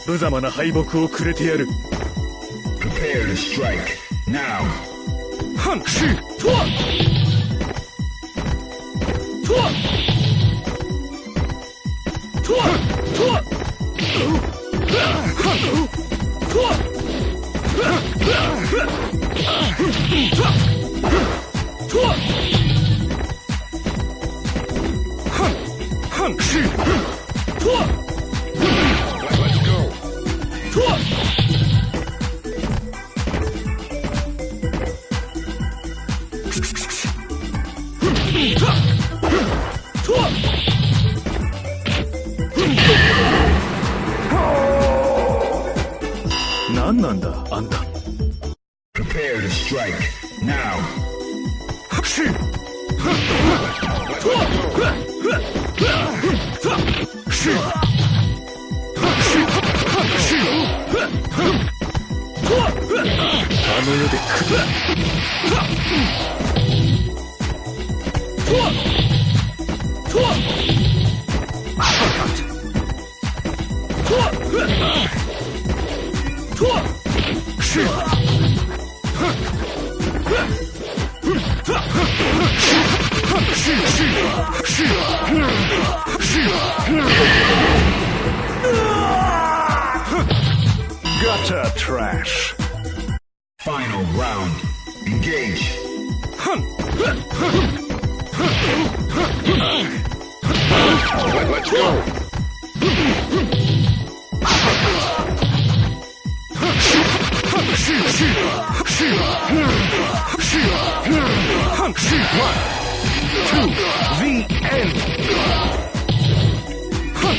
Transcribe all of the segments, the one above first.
無様な敗北をくれてやる。 Prepare to strike now. 反是错错错错错错汉是错 Let's go. 错 何なんだあんた。 Prepare to strike now. 是。是。あの世で来る。是。Gutter trash. Final round. Engage. Let's go. 1, 2, the end. 2,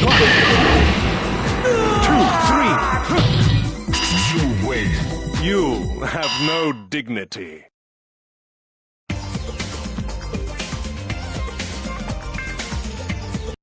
3. You win. You have no dignity.